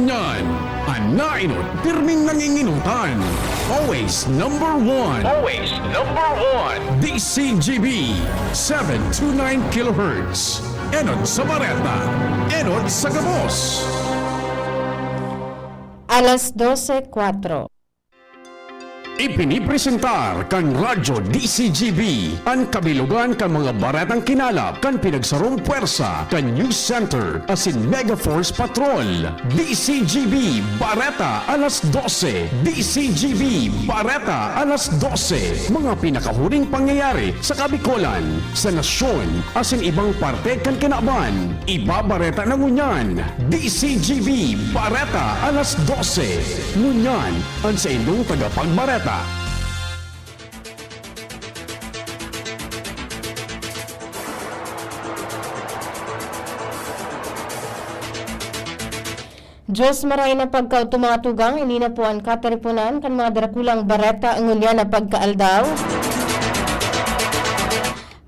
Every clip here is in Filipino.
ngunyan. Anainot, pirming nanginginutan. Always number one. Always number one. DCGB 729 kHz. Enot sa Bareta. Enot sa Gabos. Alas 12:04. Ipinipresentar kan Radyo DCGB ang kabilugan kan mga baretang kinalap kan pinagsarong puwersa kan News Center asin Mega Force Patrol. DCGB Bareta alas 12. DCGB Bareta alas 12. Mga pinakahuling pangyayari sa Kabikolan, sa nasyon asin ibang parte kan kinaban. Ibabareta na ngunyan. DCGB Bareta alas 12. Ngunyan ang sa inyong tagapagbareta. Diyos maray na pagkautumatugang, hindi na po ang kataripunan kan mga darakulang bareta ang unya na pagkaaldaw.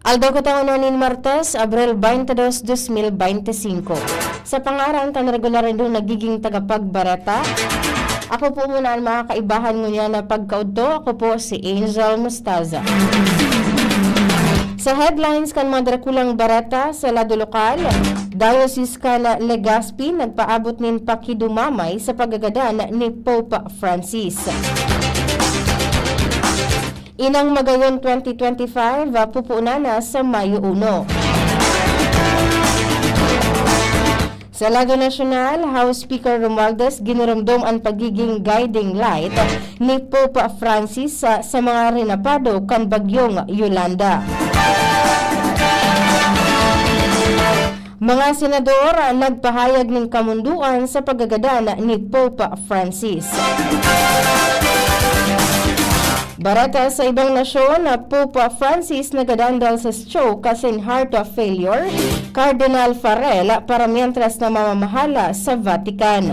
Aldaw ko taon ni Martes, Abril 22, 2025. Sa pangarang kan regular doon nagiging tagapagbareta. Ako po muna ang mga kaibahan ngunya na pagkaudto. Ako po si Angel Mustaza. Sa headlines kan mga darakulang bareta sa lado lokal, Diocese kan Legazpi nagpaabot nin pakidumamay sa pagagadan ni Pope Francis. Inang Magayon 2025, pupunan na sa Mayo 1. Sa lado nasyonal, House Speaker Romualdez ginurumdum ang pagiging guiding light ni Pope Francis sa mga rinapado kan bagyong Yolanda. Mga senador nagpahayag ng kamunduan sa pagagadan ni Pope Francis. Barata sa ibang nasyon, Pope Francis nagadandal sa stroke kasin heart failure, Cardinal Farrell para mientras na mamamahala sa Vatican.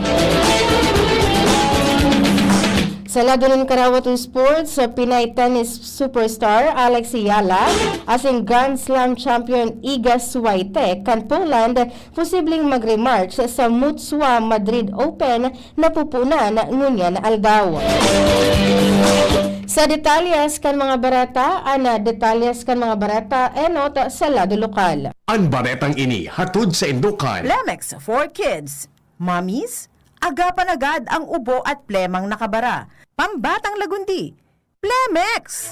Sa lado ng Karawat Sports, Pinay tennis superstar Alex Ayala asing Grand Slam champion Iga Swiatek kan Poland posibleng mag-remarch sa Mutua Madrid Open na pupunan ngunyan aldaw. Sa detalyas kan mga barata, detalyas kan mga barata enot sa lado lokal. Ang baretang ini hatod sa Indukan. Lemex for Kids. Mommies, agapan agad ang ubo at plemang nakabara. Pambatang lagundi. Plemex!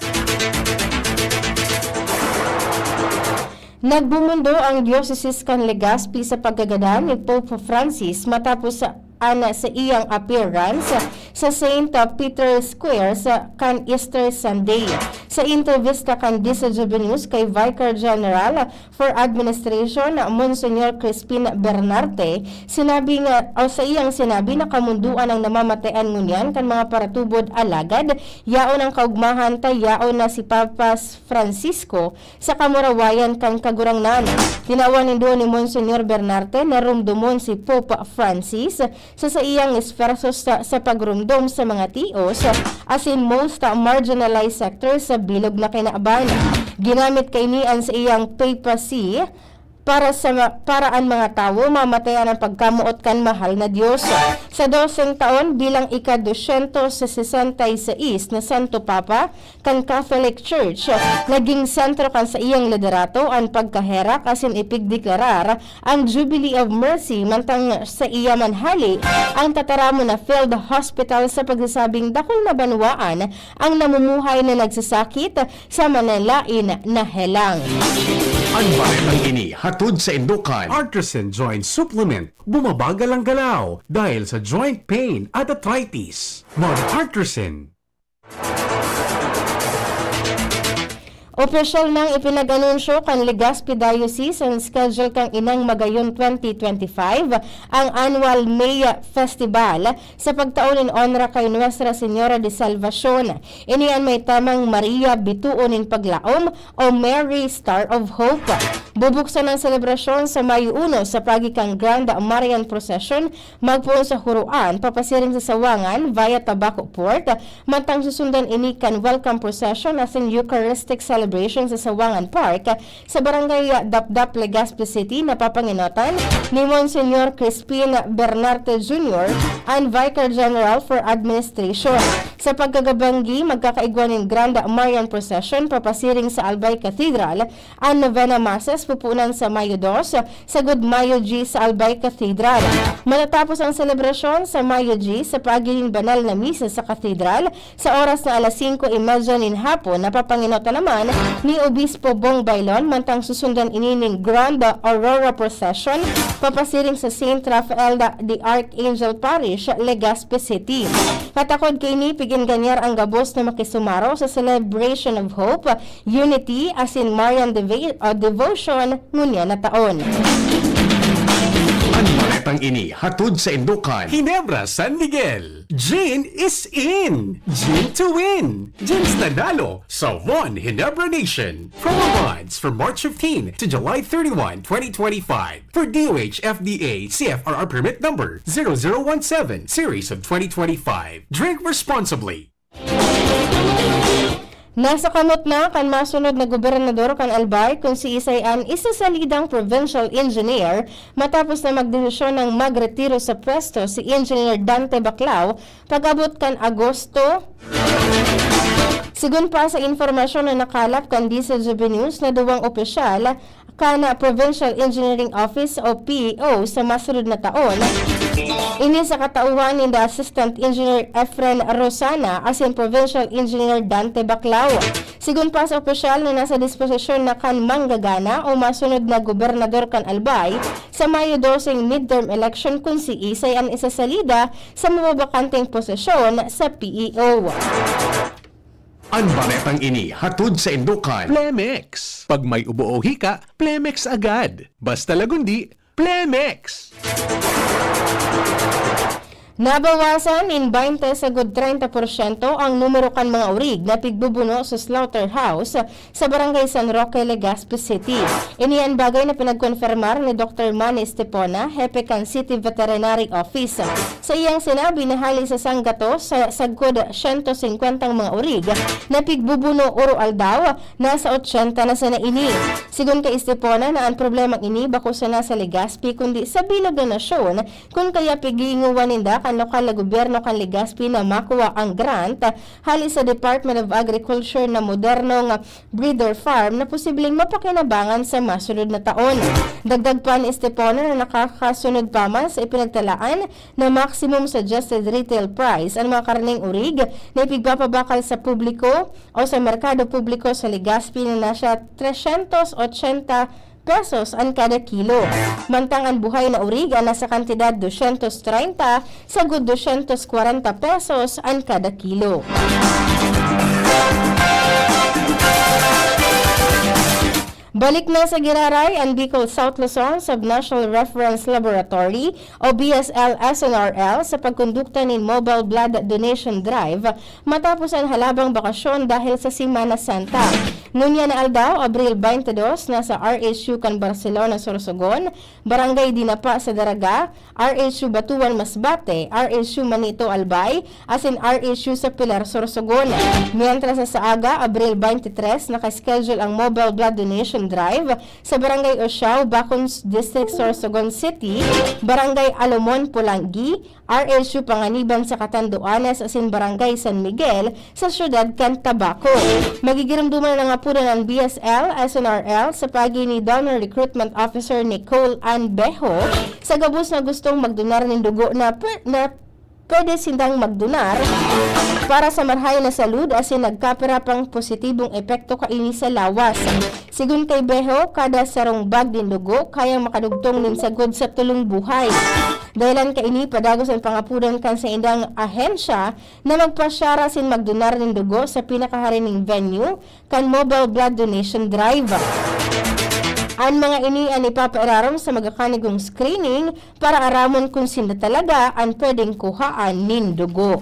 Nagbumundo ang Diocese kan Legazpi sa paggagada ni Pope Francis matapos sa iyang appearance sa St. Peter Square sa kan Easter Sunday. Sa intervista kan DCGB News kay Vicar General for Administration Monsignor Crispin Bernarte, sa iyang sinabi na kamunduan ang namamatayan ngunyan kan mga paratubod alagad, yaon ang kaugmahan yaon na si Papa Francisco sa kamurawayan kan kagurangnan. Tinawan nindo ni Monsignor Bernarte na rumdumon si Pope Francis sa iyang esforso sa pagrumdom sa mga tios asin most marginalized sectors sa bilog na kinaaban. Ginamit kay nian sa iyang papacy para ang mga tao mamatayan ang pagkamuot kan mahal na Diyos. Sa 12 taon bilang ika-266 na Santo Papa kan Catholic Church, naging sentro kan sa iyang liderato ang pagkaherak asin ipigdeklarar ang Jubilee of Mercy mantang sa iya manhali ang tataramo na field hospital sa pagsasabing dakol na banwaan ang namumuhay na nagsasakit sa manalain na helang. Ang baretang ini hatod sa Indukan. Artisan Joint Supplement. Bumabagal ang galaw dahil sa joint pain at arthritis. Mag-Artisan. Opisyal nang ipinag-anunsyo kan Legazpi Diocese ang schedule kang Inang Magayon 2025 ang annual May Festival sa pagtaon in honra kay Nuestra Señora de Salvacion. Inian may tamang Maria Bituon in Paglaom o Mary Star of Hope. Bubuksan ang selebrasyon sa Mayo 1 sa pagikang Grand Marian Procession magpuon sa Huruan, papasiring sa Sawangan via Tabaco Port, mantang susundan ini kan welcome procession as in Eucharistic celebration sa Sawangan Park sa Barangay Dapdap, Legazpi City na papanginotan ni Monsignor Crispin Bernarte Jr. and Vicar General for Administration. Sa pagkagabanggi, magkakaigwaning Grand Marian Procession papasiring sa Albay Cathedral ang Novena Masses pupunan sa Mayo 2 sa Good Mayo G sa Albay Cathedral. Matatapos ang selebrasyon sa Mayo G sa pagiling banal na misa sa Cathedral sa oras na alas 5:30 nin hapon, napapanginota naman ni Obispo Bong Bailon mantang susundan inining Grand Aurora Procession papasiring sa St. Rafael the Archangel Parish, Legazpi City. Katakod kay ni pigin ganyar ang gabos na makisumaro sa Celebration of Hope, Unity as in Marian Devotion ngunya na taon. Ang baretang ini hatod sa Indukan, Ginebra, San Miguel. Gin is in! Gin to win! Gin's nanalo sa One Ginebra Nation. Promo bonds from March 15 to July 31, 2025 for DOH FDA CFRR permit number 0017 series of 2025. Drink responsibly. Nasa kamot na kan masunod na gobernador kan Albay kung si Isayan isasalidang provincial engineer matapos na magdesisyon ng magretiro sa pwesto si Engineer Dante Baclao pag-abot kan Agosto. Sigun pa sa informasyon na nakalap kan DCGB News na duwang opisyal kana Provincial Engineering Office o PEO sa masunod na taon. Ini sa katauhan ni the Assistant Engineer Efren Rosana as in Provincial Engineer Dante Baclao. Sigun pa sa opisyal na nasa disposisyon na kan manggagana o masunod na gobernador kan Albay sa Mayo 12 midterm election kung si Isay ang isasalida sa mababakanteng posisyon sa PEO. Ang baretang ini hatod sa Indukan, Plemex. Pag may ubo o hika, Plemex agad. Basta lagundi, Plemex. Nabawasan in 20 sa good 30% ang numero kan mga urig na pigbubuno sa slaughterhouse sa Barangay San Roque, Legazpi City. Iniyan bagay na pinagkonfirmar ni Dr. Manny Estepona, hepe kan City Veterinary Office. Sa iyang sinabi na hali sa sanggato sa sagkod 150 mga urig na pigbubuno oro aldaw, nasa 80 na sana ini. Sigun kay Estepona na ang problemang ini bako sa nasa Legazpi kundi sa bilog na nasyon kung kaya piginguwan ninda kan lokal na gobyerno kan Legazpi na makuha ang grant hali sa Department of Agriculture na modernong breeder farm na posibleng mapakinabangan sa masunod na taon. Dagdag pa ni Estepona na nakakasunod pa man sa ipinagtalaan na maximum suggested retail price ang mga karneng urig na ipigpapabakal sa publiko o sa merkado publiko sa Legazpi na nasa 380 pesos ang kada kilo. Mantang ang buhay na urig ang nasa kantidad 230 sa good 240 pesos ang kada kilo. Balik na sa Giraray ang Bicol South Luzon Subnational Reference Laboratory o BSL SNRL sa pagkondukta ng Mobile Blood Donation Drive matapos ang halabang bakasyon dahil sa Semana Santa. Ngunya na aldaw, Abril 22, nasa RHU kan Barcelona, Sorsogon, Barangay Dinapa sa Daraga, RHU Batuan Masbate, RHU Manito Albay, as in RHU sa Pilar, Sorsogon. Mientras sa Saaga, Abril 23, nakaschedule ang Mobile Blood Donation Drive sa Barangay Osiao, Bacons District, Sorsogon City, Barangay Alomon, Pulangi, RHU Panganiban sa Catanduanes, as in Barangay San Miguel sa Syudad kan Tabaco. Magigiramduman na nga po ng BSL SNRL sa pagi ni Donor Recruitment Officer Nicole Ann Bejo sa gabos na gustong magdonar ng dugo na pwede sindang magdonar para sa marhay na salud asin nagkapira pang positibong epekto kaini sa lawas. Sigun kay Bejo, kada sarong bag din dugo kayang makadugtong nin sagod sa tulong buhay. Dahilan kaini padagos ang pangapudan kan sa indang ahensya na magpasyara sin magdonar ng dugo sa pinakaharining venue kan Mobile Blood Donation Drive. Ang mga ini ang ipapairarom sa magakanigong screening para aramon kung sino talaga ang pwedeng kuhaan nin dugo.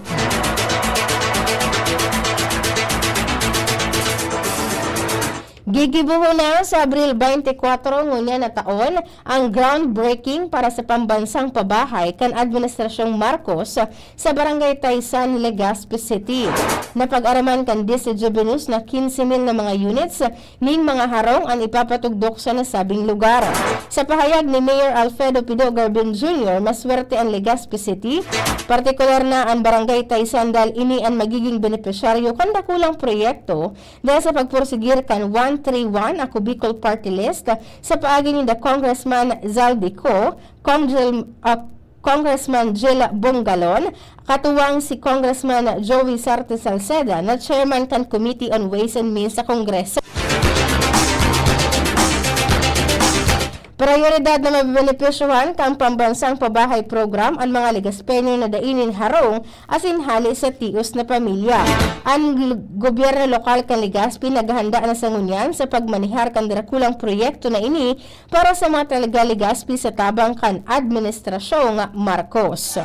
Gigibuho na sa Abril 24 ngunya na taon ang groundbreaking para sa pambansang pabahay kan Administrasyong Marcos sa Barangay Taysan, Legazpi City. Napag-araman kan DCGB News na 15,000 na mga units ning mga harong ang ipapatugdok sa nasabing lugar. Sa pahayag ni Mayor Alfredo Pido Garbin Jr., maswerte ang Legazpi City, partikular na ang Barangay Taysan dahil ini ang magiging benepisyaryo kan dakulang proyekto dahil sa pagpursigir kan 131 ako Bicol Party List sa paagi ni the Congressman Zaldico, Congressman Jill Bongalon, katuwang si Congressman Joey Sarte Salceda na chairman kan Committee on Ways and Means sa Kongreso. Prioridad na mabebenepisyohan kang pambansang pabahay program ang mga Legaspeño na dainin harong asin hali sa tios na pamilya. Ang gobyerno lokal kan Legazpi naghahanda na sa ngunyan sa pagmanihar kan dirakulang proyekto na ini para sa mga talaga Legazpi sa tabang kan Administrasyong Marcos.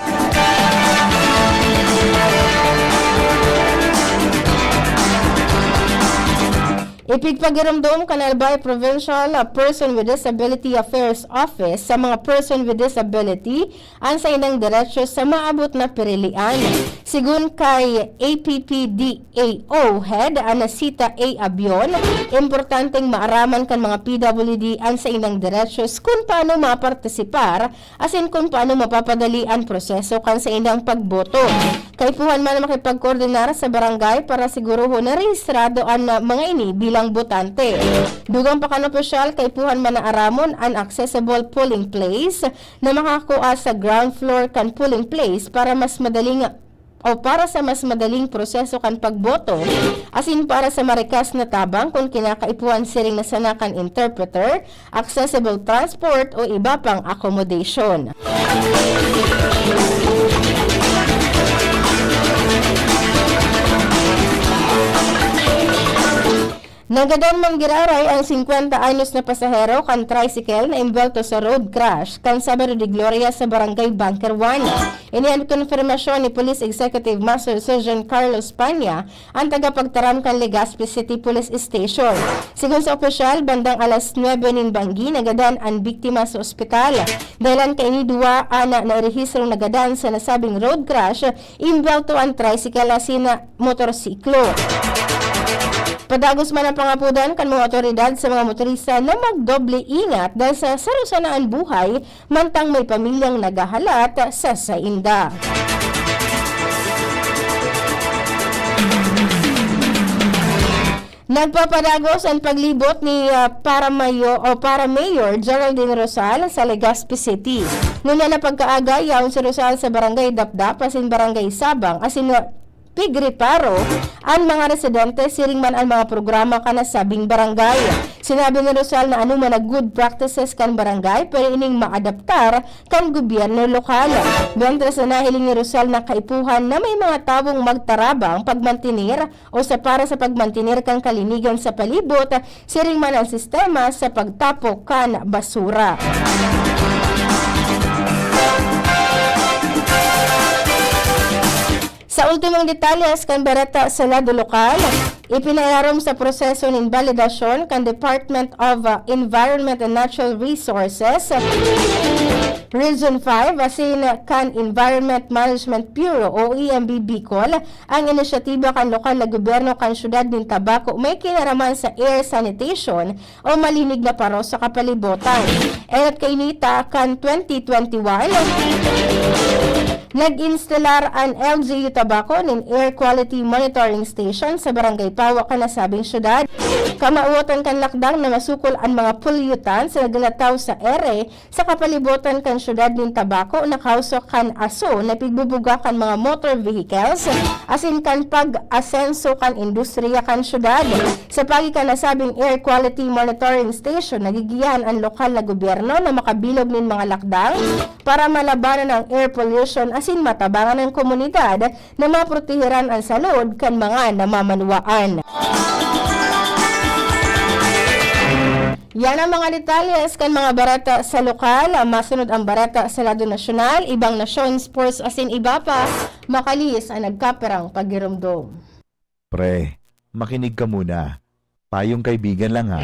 Ipigpagiramdom kan Albay Provincial Person with Disability Affairs Office sa mga person with disability ang sa inang diretsyo sa maabot na pirilian. Sigun kay APPDAO Head Anasita A. Abion, importanteng maaraman kan mga PWD ang sa inang diretsyo kung paano mapartisipar asin kung paano mapapadali ang proseso kan sa inang pagboto. Kay puhan man makipagkoordinar sa barangay para siguruho na rehistrado ang mga ini bilang botante. Dugang pa kan opisyal kay puhan man na aramon an accessible polling place na makakuha sa ground floor kan polling place para sa mas madaling proseso kan pagboto asin para sa marikas na tabang kung kinakaipuan siring nasanakan interpreter, accessible transport o iba pang accommodation. Nagadan man giraray ang 50 anyos na pasahero kan tricycle na imbelto sa road crash kan Sabado de Gloria sa Barangay Bunker 1. Ini ang konfirmasyon ni Police Executive Master Sergeant Carlos Panya, ang tagapagtaram kan Legazpi City Police Station. Sigun sa opisyal, bandang alas 9 nin banggi nagadan ang biktima sa ospital. Dahilan kay ni duwa ana na rehistro nagadan sa nasabing road crash, imbelto ang tricycle asin na motorsiklo. Padagos man ang pangapudan kan mga otoridad sa mga motorista na magdoble ingat dahil sa sarusanaan buhay mantang may pamilyang nagahalat sa sainda. Nagpapadagos ang paglibot ni para Mayor Geraldine Rosal sa Legazpi City. Nuna na pagkaaga yaon si Rosal sa Barangay Dapdap asin Barangay Sabang asin Pigriparo ang mga residente siring man ang mga programa kan nasabing barangay. Sinabi ni Rosal na anuman na good practices kan barangay pero ining maadaptar kan gobyerno lokal. Mientras na nahiling ni Rosal na kaipuhan na may mga tawong magtarabang pagmantinir o para sa pagmantinir kan kalinigan sa palibot siring man ang sistema sa pagtapok kan basura. Sa ultimong detalles kan bereta sa lado lokal, ipinayarom sa proseso ng validasyon kan Department of Environment and Natural Resources Region 5 asin kan Environment Management Bureau o EMB Bicol ang inisyatiba kan lokal na gobyerno kan syudad ng Tabaco may kinaraman sa air sanitation o malinig na paro sa kapalibutan. At kainita kan 2021 nag-instalar ang LGU Tabaco ng Air Quality Monitoring Station sa Barangay Pawa kan nasabing syudad. Kamauotan kan lakdang na masukol ang mga pollutants sa nagalataw sa ere sa kapalibutan kan syudad ng Tabaco na kausok kan aso na pigbubuga kan mga motor vehicles asin kan pag-asenso kan industriya kan syudad. Sa pagi kan nasabing Air Quality Monitoring Station, nagigiyahan ang lokal na gobyerno na makabilog ng mga lakdang para malabanan ang air pollution asin matabangan ng komunidad na maprotehiran ang salud kan mga namamanuaan. Yan ang mga detalles kan mga barata sa lokal, masunod ang barata sa lado nasyonal, ibang nasyon, sports asin iba pa, makalis ang nagkaperang pagirumdom. Pre, makinig ka muna. Payong kaibigan lang ha.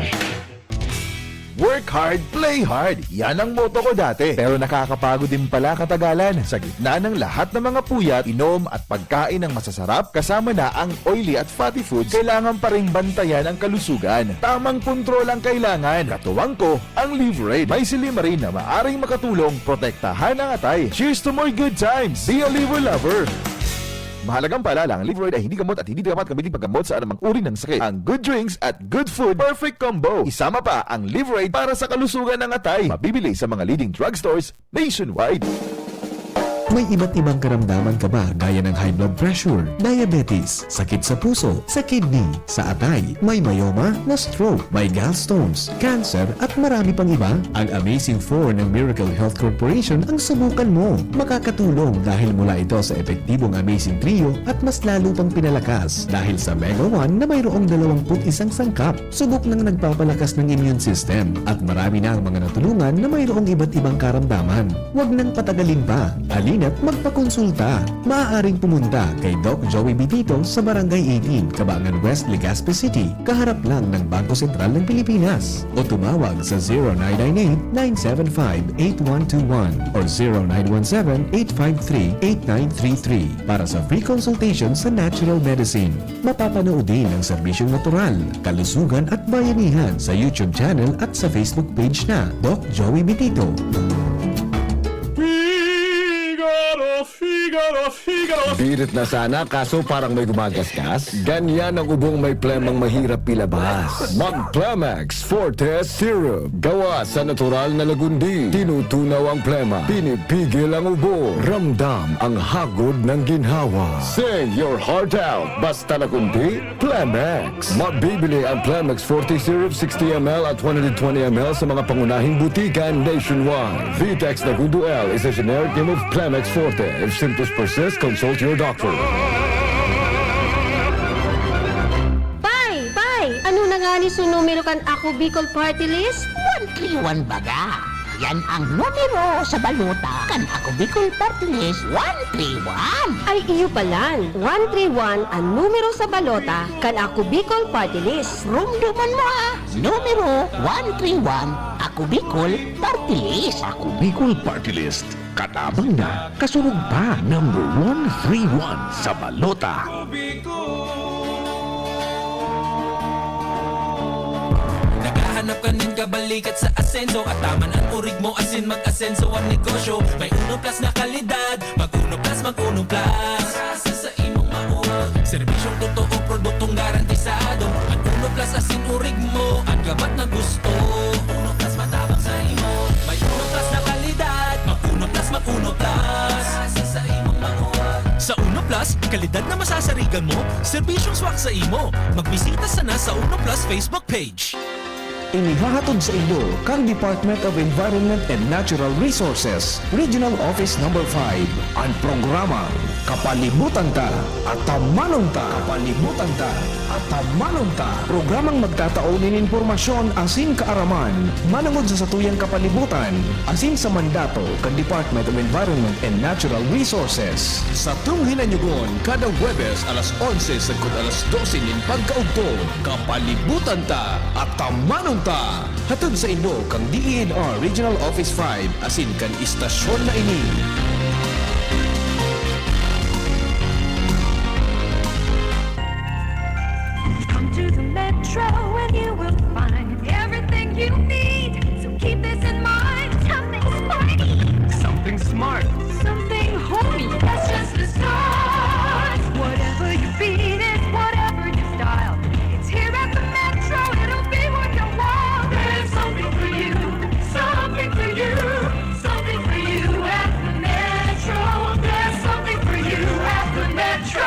Work hard, play hard. Yan ang motto ko dati. Pero nakakapagod din pala katagalan. Sa gitna ng lahat ng mga puyat, inom at pagkain ng masasarap, kasama na ang oily at fatty foods, kailangan pa rin bantayan ang kalusugan. Tamang kontrol ang kailangan. Katuwang ko, ang Liverade. May silimarin na maaring makatulong protektahan ang atay. Cheers to more good times. Be a liver lover. Mahalagang paalala, ang Liverade ay hindi gamot at hindi dapat gamitin paggamot sa anumang uri ng sakit. Ang good drinks at good food, perfect combo. Isama pa ang Liverade para sa kalusugan ng atay. Mabibili sa mga leading drugstores nationwide. May iba't ibang karamdaman ka ba gaya ng high blood pressure, diabetes, sakit sa puso, sa kidney, sa atay, may myoma, na stroke, may gallstones, cancer at marami pang iba? Ang Amazing 4 ng Miracle Health Corporation ang subukan mo. Makakatulong dahil mula ito sa epektibong Amazing Trio at mas lalo pang pinalakas dahil sa Mega 1 na mayroong 21 sangkap. Subok ng nagpapalakas ng immune system at marami na ang mga natulungan na mayroong iba't ibang karamdaman. Huwag nang patagalin pa. Alina't magpakonsulta. Maaaring pumunta kay Doc Joey Bitito sa Barangay 18, Cabangan West, Legazpi City, kaharap lang ng Bangko Sentral ng Pilipinas. O tumawag sa 0998-975-8121 or 0917-853-8933 para sa free consultation sa natural medicine. Mapapanood din ang serbisyong natural, kalusugan at bayanihan sa YouTube channel at sa Facebook page na Doc Joey Bitito. Birit na sana kaso parang may gumagasgas. Ganyan ang ubong may plemang mahirap ilabas. Mag-Plemex Forte Syrup. Gawa sa natural na lagundi. Tinutunaw ang plema. Pinipigil ang ubo. Ramdam ang hagod ng ginhawa. Sing your heart out. Basta lagundi, Plemex. Mabibili ang Plemex Forte Syrup 60ml at 120ml sa mga pangunahing butikan nationwide. Vitex Nagundo L is a generic name of Plemex Forte. If symptoms persist, consult your doctor. Pai! Ano na nga ni so numero kan ako Bicol Party List? 131 baga. Yan ang numero sa baluta. Kan ako Bicol Party List 131. Ay iyo palan. 131 ang numero sa balota kan ako Bicol Party List. Rumduman mo ah. Numero 131. Ako Bicol Party List. Ako Bicol Party List. Katabang na, kasunod pa, number 131 sa balota. Naghahanap ka ng kabalikat sa asenso at tama ang urig mo asin mag-asenso ang negosyo. May Uno Plus na kalidad, mag-Uno Plus, mag-Uno Plus. Asa sa imong mauwa, serbisyong totoo, produktong garantisado. Ang Uno Plus asin urig mo, ang gabat na gusto. Uno Plus matabang sa imo, may Uno Plus na kalidad, mag-Uno Plus, mag-Uno Plus. Asa sa imong mauwa. Sa Uno Plus, kalidad na masasarigan mo, serbisyong swak sa imo. Magbisita sana sa Uno Plus Facebook page. Inihahatod sa inyo kang Department of Environment and Natural Resources, Regional Office No. 5, ang programa Kapalibutan Ta at Tamanon Ta. Kapalibutan Ta at Tamanon Ta. Programang magtataon ng impormasyon asin kaaraman, manangod sa satuyang kapalibutan, asin sa mandato kang Department of Environment and Natural Resources. Sa tunghinanyugon, kada Huwebes alas 11 sa alas 12 nin pagkaugto, Kapalibutan Ta at Tamanon Ta. Hatod sa inyo kang DENR Regional Office 5 asin kan istasyon na ini. Come to the Metro and you will find everything you need. So keep this in mind. Something smarty. Something smart. Something homey. That's just the start. Whatever you feed it, whatever your style. It's here at the Metro. It'll be worth your while. There's something for you. Something for you. Something for you at the Metro. There's something for you at the Metro.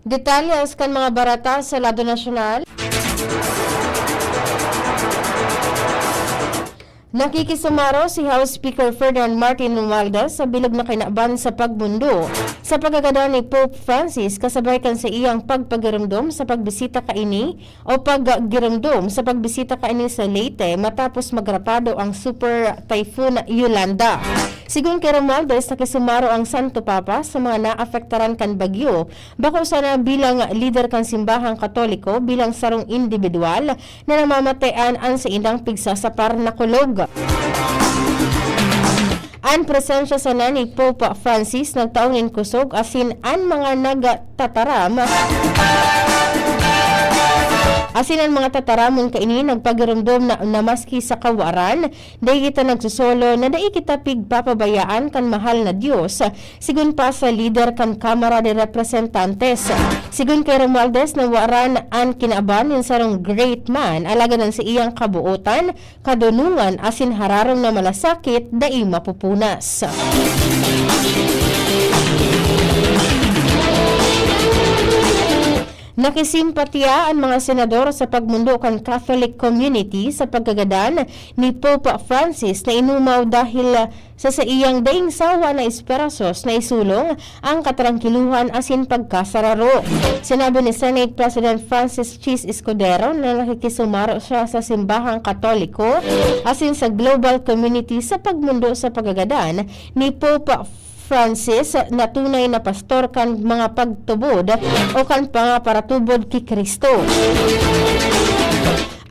Detalles kan mga barata sa lado nasyonal. Nakikisumaro si House Speaker Ferdinand Martin Romualdez sa bilog na kinaban sa pagbundo sa Sa pagagada ni Pope Francis, kasabay kan sa iyang pagpagirumdom sa pagbisita kaini o paggirumdom sa pagbisita kaini sa Leyte matapos magrapado ang Super Typhoon Yolanda. Sigun kay Romualdez, nakisumaro ang Santo Papa sa mga naapektaran kan bagyo, bako sana bilang leader kan simbahang Katoliko bilang sarong individual na namamatayan an sa indang pigsasapar na kulog. Ang presensya sa ni Pope Francis nagtaon kusog asin ang mga nagtataram kaini nagpagirumdom na maski sa kawaran dahil kita nagsusolo na dahil kita pigpapabayaan kan mahal na Diyos sigun pa sa leader kan Kamara de Representantes. Sigun kay Romualdez na waran ang kinaaban yung sarong great man alagadan sa iyang kabuotan, kadunungan asin hararong na malasakit dahil mapupunas. Nakisimpatya ang mga senador sa pagmundo kan Catholic community sa pagkagadan ni Pope Francis na inumaw dahil sa iyang daing sawa na esperasos na isulong ang katrangkiluhan asin pagkasararo. Sinabi ni Senate President Francis Chis Escudero na nakikisumaro siya sa simbahang Katoliko asin sa global community sa pagmundo sa pagkagadan ni Pope Francis na tunay na pastor kan mga pagtubod o kan paratubod ki Kristo.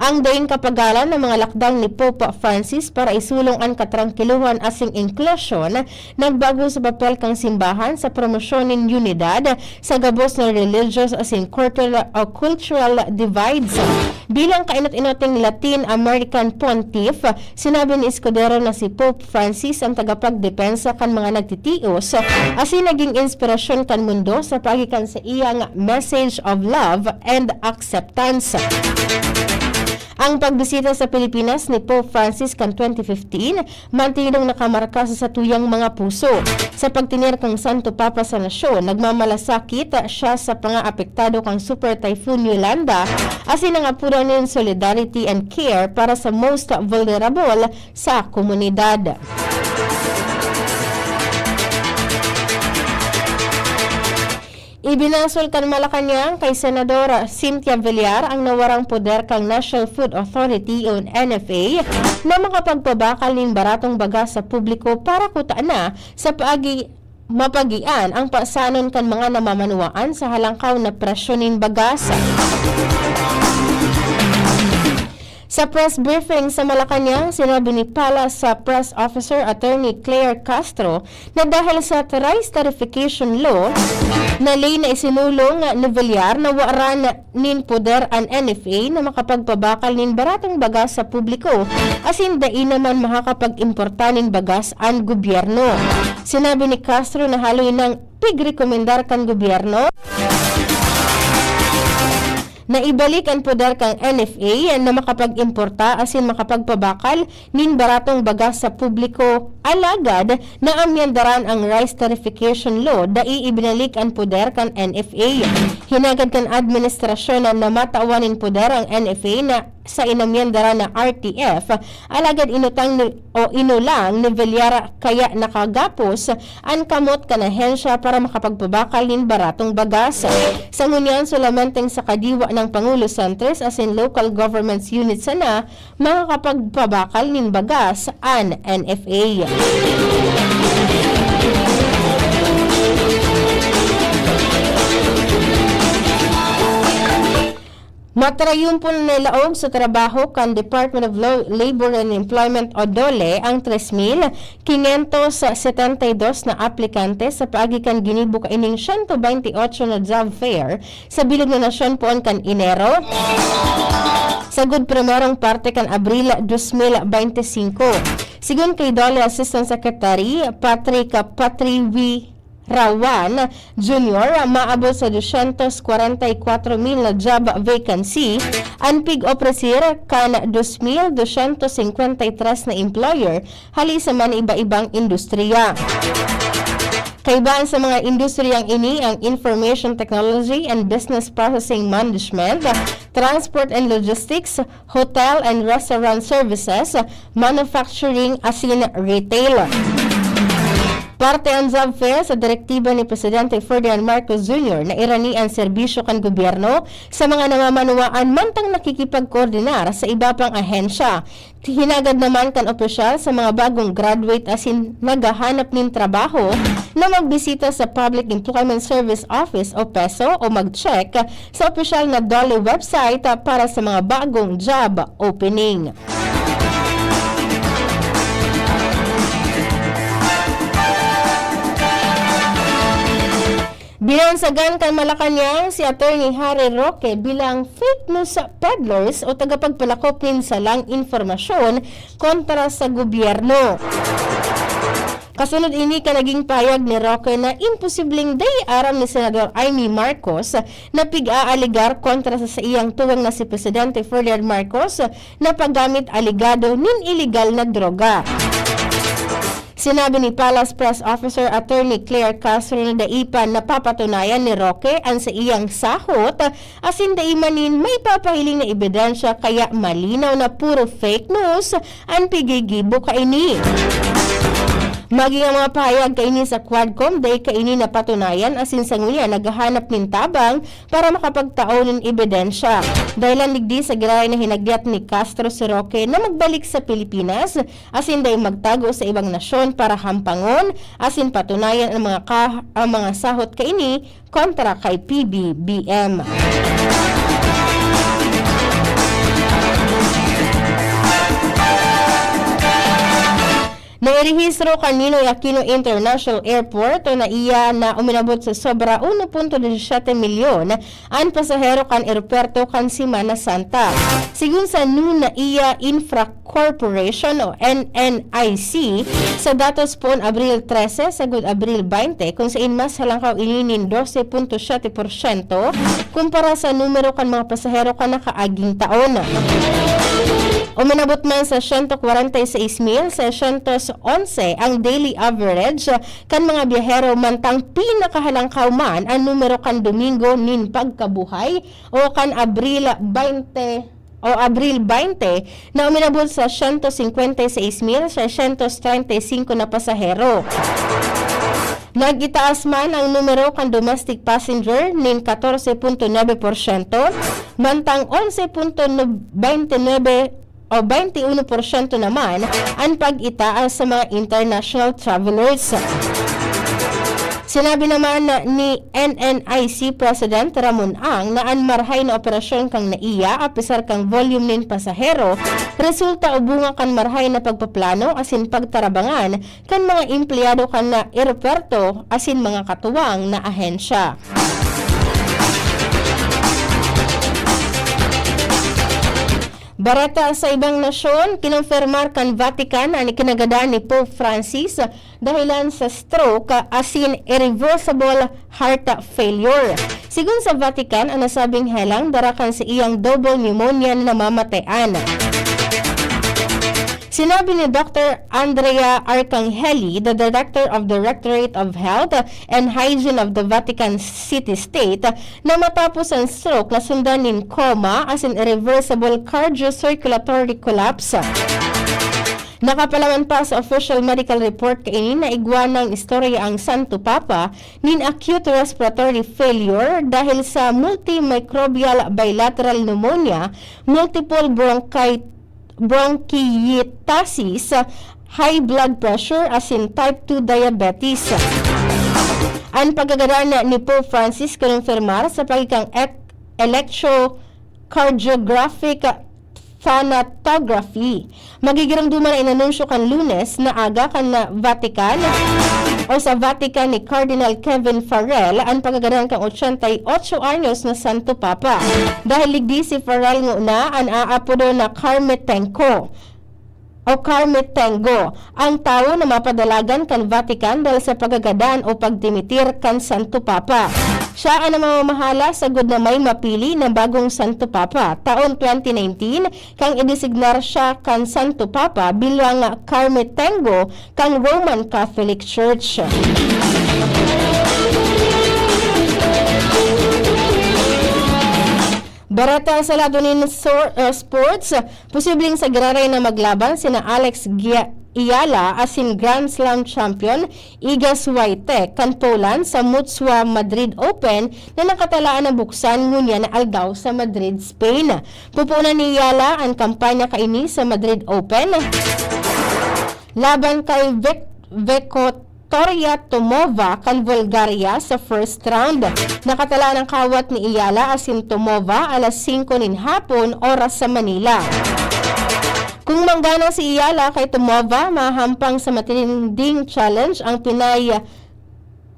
Ang daing kapagalan ng mga lakdang ni Pope Francis para isulong ang katrangkiluhan asing inklusyon nagbago sa papel kang simbahan sa promosyonin unidad sa gabos ng religious asing cultural divides. Bilang kainot-inoting Latin American Pontiff, sinabi ni Escudero na si Pope Francis ang tagapagdepensa kan mga nagtitios asin naging inspirasyon kan mundo sa pagikan sa iyang message of love and acceptance. Ang pagbisita sa Pilipinas ni Pope Francis kan 2015, mantinong nakamarka sa tuyang mga puso. Sa pagtinir kang Santo Papa sa nasyon, nagmamalasakit siya sa pang-aapektado kang Super Typhoon Yolanda asin ang apuran ng solidarity and care para sa most vulnerable sa komunidad. Ibinasol kan Malacanang kay Senadora Cynthia Villar ang nawarang poder kang National Food Authority o NFA na makapagpabakal ng baratong baga sa publiko para kutaan na sa mapagian ang pasanon kan mga namamanuaan sa halangkaw na presyonin bagas. Sa press briefing sa Malacanang, sinabi ni Pala sa Press Officer Attorney Claire Castro na dahil sa Rice Tarification Law na lay na isinulong ni Villar na waran nin poder ang NFA na makapagpabakal nin baratong bagas sa publiko asin dain naman makakapag-importa nin bagas ang gobyerno. Sinabi ni Castro na haloy ng pigrekomendar kan gobyerno na ibalik ang poder kang NFA na makapag-importa asin makapagpabakal nin baratong bagas sa publiko alagad na amyandaran ang Rice Tarification Law dai ibinalik ang poder kang NFA. Hinagad kan administrasyon na matawan poder ang NFA na sa inamyandaran na RTF alagad inulang ni Villar kaya nakagapos ang kamot kanahensya para makapagpabakal nin baratong bagas. Sa ngunyan sulamenteng sa kadiwa ng Pangulo Santos asin local governments unit sana makakapagpabakal nin bagas ang NFA. Matrayun po na nilaog sa trabaho kan Department of Labor and Employment o DOLE ang 3,572 na aplikante sa paagikan ginibo kaining 128 na job fair sa bilog na nasyon po kan Enero. Sagud primerong parte kan Abril 2025. Sigun kay DOLE Assistant Secretary Patrick Rawan Jr. maabot sa 244,000 na job vacancy ang pig-opresir kan 2,253 na employer hali sa man iba-ibang industriya. Kaibaan sa mga industriyang ini ang Information Technology and Business Processing Management, Transport and Logistics, Hotel and Restaurant Services, Manufacturing asin Retail. Parte ang job fair sa direktiba ni Presidente Ferdinand Marcos Jr. na irani ang serbisyo kan gobyerno sa mga namamanuaan mantang nakikipagkoordinar sa iba pang ahensya. Hinagad naman kan opisyal sa mga bagong graduate asin naghahanap ng trabaho na magbisita sa Public Employment Service Office o PESO o mag-check sa opisyal na DOLE website para sa mga bagong job opening. Binansagan kan Malacanang si Attorney Harry Roque bilang fake news peddlers o tagapagpalakop ng salang informasyon kontra sa gobyerno. Kasunod ini ka naging payag ni Roque na imposibleng day-aram ni Senador Amy Marcos na pig-aaligar kontra sa iyang tuwang na si Presidente Ferdinand Marcos na paggamit aligado nin illegal na droga. Sinabi ni Palace Press Officer Attorney Claire Castro na daipan na papatunayan ni Roque ang sa iyang sahot asin daimanin may papahiling na ebidensya kaya malinaw na puro fake news ang pigigibo kaini. Maging ang mga pahayag kaini sa Quadcom day kaini na patunayan asin sa nguya naghahanap ng tabang para makapagtao ng ebidensya. Dahil ligdi sa giray na hinagyat ni Castro si Roque na magbalik sa Pilipinas asin day magtago sa ibang nasyon para hampangon asin patunayan ang mga sahot kaini kontra kay PBBM. Nairehistro kanino Aquino International Airport o na iya na uminabot sa sobra 1.17 milyon ang pasahero kan aeropuerto kan Semana Santa. Sigun sa Nuna Iya Infra Corporation o NNIC sa datos po Abril 13 sagud Abril 20 kung saan mas halangkaw ininin 12.7% kumpara sa numero kan mga pasahero kan nakaaging taon. Uminabot man sa 146,611 ang daily average kan mga biyahero mantang pinakahalangkaw man ang numero kan Domingo nin pagkabuhay o kan Abril 20 na uminabot sa 156,635 na pasahero. Nagitaas man ang numero kan domestic passenger nin 14.9%, mantang 11.29 o 21% naman ang pag-itaas sa mga international travelers. Sinabi naman ni NNIC President Ramon Ang na ang marhay na operasyon kang naiya apisar kang volume nin pasahero resulta o bunga kan marhay na pagpaplano asin pagtarabangan kan mga empleyado kan na aeropuerto asin mga katuwang na ahensya. Barata sa ibang nasyon, kinonfirmar kan Vatican ang ikinagadaan ni Pope Francis dahilan sa stroke asin irreversible heart failure. Sigun sa Vatican, ang nasabing helang darakan sa iyang double pneumonia na namamatayan. Sinabi ni Dr. Andrea Arcangeli, the Director of the Directorate of Health and Hygiene of the Vatican City State, na matapos ang stroke na sundan ng coma as in irreversible cardiocirculatory collapse. Nakapalaman pa sa official medical report kainin na igwan ng istorya ang Santo Papa nin acute respiratory failure dahil sa multimicrobial bilateral pneumonia, multiple bronchiectasis, high blood pressure as in type 2 diabetes. Ang pagkagaran ni Pope Francis kinonfirmar sa pagkikang electrocardiographic thanatography. Magigirang duman ay inanunsyo kan Lunes na aga kan na Vatican o sa Vatican ni Cardinal Kevin Farrell ang pagkagaran kang 88 anyos na Santo Papa. Dahil ligdi si Farrell nguna ang aapodo na Carmetengo o Carmetengo, ang tao na mapadalagan kan Vatican dahil sa pagagadan o pagdimitir kan Santo Papa. Siya ang namamahala sa good na may mapili na bagong Santo Papa. Taon 2019, kang idesignar siya kan Santo Papa bilang Carmetengo kang Roman Catholic Church. Barata sa lado ni sports, posibleng sa giraray na maglaban sina Alex Iyala asin Grand Slam champion Iga Swiatek kan Poland sa Mutua Madrid Open na nakatalaan na buksan ngunya na aldaw sa Madrid, Spain. Pupunan ni Iyala ang kampanya kaini sa Madrid Open laban kay Victoria Tomova kan Bulgaria sa first round. Nakatala ng kawat ni Iyala asin Tomova alas 5 nin hapon oras sa Manila. Kung manggana si Iyala kay Tomova, mahampang sa matinding challenge ang Pinay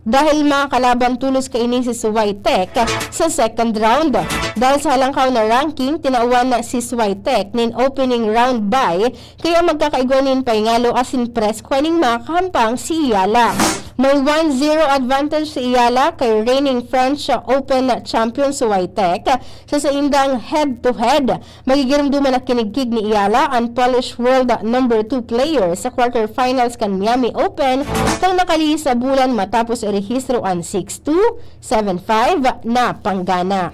dahil makakalaban tulos kaini si Swiatek sa second round. Dahil sa halangkaw na ranking, tinauwan na si Swiatek nin opening round bye, kaya magkakaiguanin paingalo asin press kwaning makahampang si Iyala. May 1-0 advantage si Iyala kay reigning French Open champion Swiatek sa indang head-to-head. Magigiramduman na kinigkig ni Iyala ang Polish world number 2 player sa quarterfinals kan Miami Open kang nakali sa bulan matapos irehistro ang 6-2, 7-5 na panggana.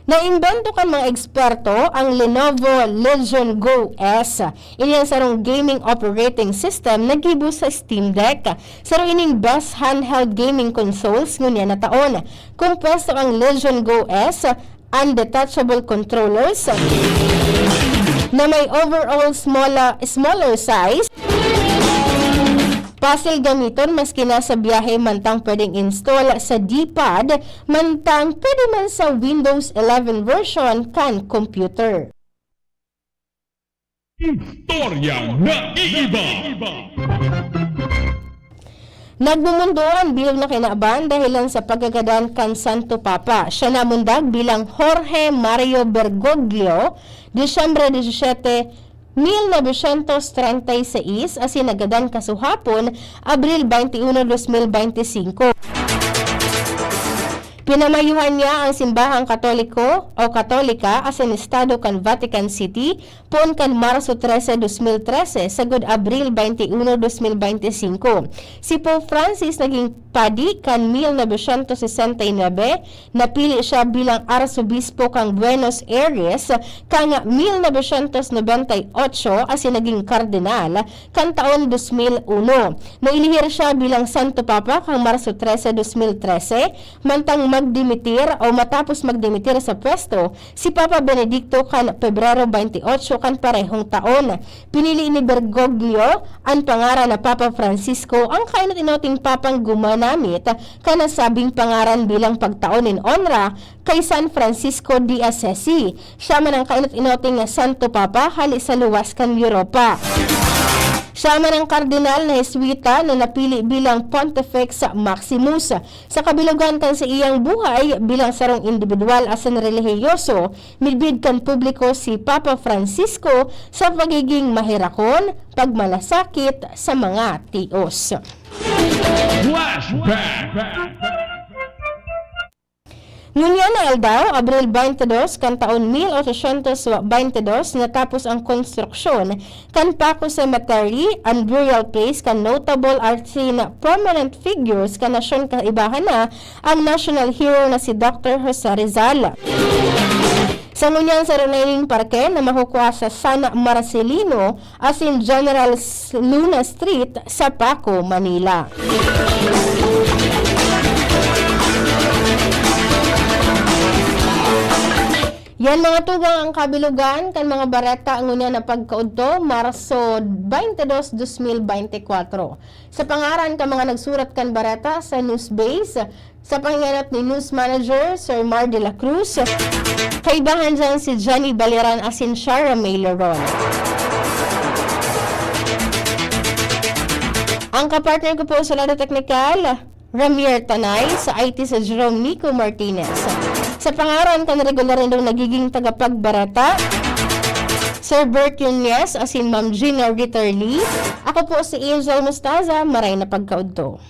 Naimbento kan mga eksperto ang Lenovo Legion Go S. Iniyan sarong gaming operating system na gibo sa Steam Deck. Sarong ining best handheld gaming consoles ngunya na taon. Kumpesto ang Legion Go S undetachable controllers na may overall smaller size. Pasil gamiton maski na sa biyahe mantang pwedeng install sa D-pad mantang pwede man sa Windows 11 version kan computer. Istoryang naiiba. Nagmumundoan bilog na kinaaban dahilan sa pagagadan kan Santo Papa. Siya namundag bilang Jorge Mario Bergoglio, Disyembre 17, 1936 asin nagadan kasuhapon, Abril 21, 2025. Pinamayuhan niya ang simbahang Katoliko o Katolika asin estado kan Vatican City pon kan Marso 13, 2013 sagod Abril 21, 2025. Si Pope Francis naging padi kan 1969, napili siya bilang arsobispo kang Buenos Aires kang 1998 asin naging kardinal kan taon 2001. Nailihir siya bilang Santo Papa kang Marso 13, 2013 mantang magdimitir o matapos magdimitir sa pwesto si Papa Benedicto kan Pebrero 28 kan parehong taon. Pinili ni Bergoglio ang pangaran na Papa Francisco ang kainot-inoting papang gumanamit kanasabing pangaran bilang pagtaon in honra kay San Francisco de Assisi. Siya man ang kainot-inoting Santo Papa hali sa luwas kan Europa. Siya man ang kardinal na Jesuita na napili bilang Pontifex Maximus. Sa kabilugan kan sa iyang buhay bilang sarong individual asan relihiyoso, midbid kan publiko si Papa Francisco sa pagiging mahirakon, pagmalasakit sa mga tios. Ngunya na aldaw, Abril 22 kan taon 1822 natapos ang konstruksyon kan Paco Cemetery and burial place kan notable artsy na prominent figures kan nasyon kaibahan na ang national hero na si Dr. Jose Rizal. Sa ngunyan sa remaining parke na makukuha sa San Marcelino asin General Luna Street sa Paco, Manila. Yan mga tugang ang kabilugan kan mga bareta ang unya na pagkaudto Marso 22, 2024. Sa pangaran ka mga nagsurat kan bareta sa Newsbase, sa panginganap ni News Manager Sir Mar de la Cruz, kaibahan dyan si Johnny Baliran asin Shara Maileron. Ang kapartner ko po sa Lado Technical, Ramier Tanay, sa IT sa Jerome Nico Martinez. Sa pangaran kan regular rin daw nagiging tagapagbarata, Sir Bert Yunez asin Ma'am Gina Ritterly. Ako po si Angel Mustaza, maray na pagkaudto.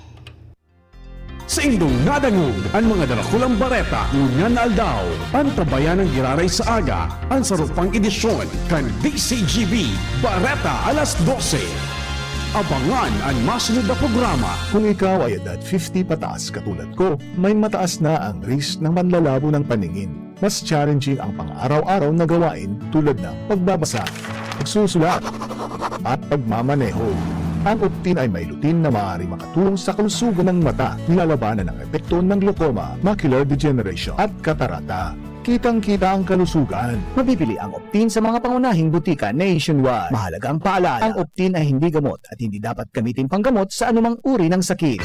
Sa indong nadangog ang mga dalakulang bareta ngunyan na aldaw, ang tabayan ng giraray sa aga, ang sarupang edisyon kan DCGB Bareta alas 12. Abangan ang masunod na programa. Kung ikaw ay edad 50 pataas katulad ko, may mataas na ang risk ng manlalabo ng paningin. Mas challenging ang pang-araw-araw na gawain tulad ng pagbabasa, pagsusulat, at pagmamaneho. Ang Optin ay may lutin na maaari makatulong sa kalusugan ng mata, nilalabanan ang epekto ng glaucoma, macular degeneration at katarata. Kitang-kita ang kalusugan. Mabibili ang Optin sa mga pangunahing butika nationwide. Mahalaga ang paalala, ang Optin ay hindi gamot at hindi dapat gamitin panggamot sa anumang uri ng sakit.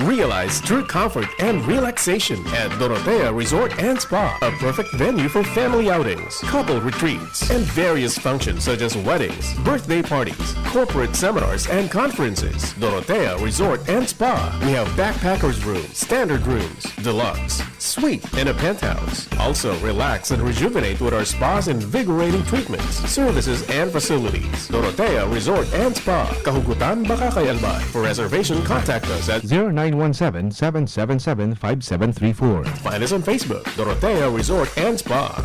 Realize true comfort and relaxation at Dorotea Resort and Spa, a perfect venue for family outings, couple retreats, and various functions such as weddings, birthday parties, corporate seminars, and conferences. Dorotea Resort and Spa. We have backpackers rooms, standard rooms, deluxe, suite, and a penthouse. Also, relax and rejuvenate with our spas and invigorating treatments, services, and facilities. Dorotea Resort and Spa. Kahugutan, Bakakay, Albay. For reservation, contact us at 0917-777-5734. Find us on Facebook, Dorotea Resort and Spa.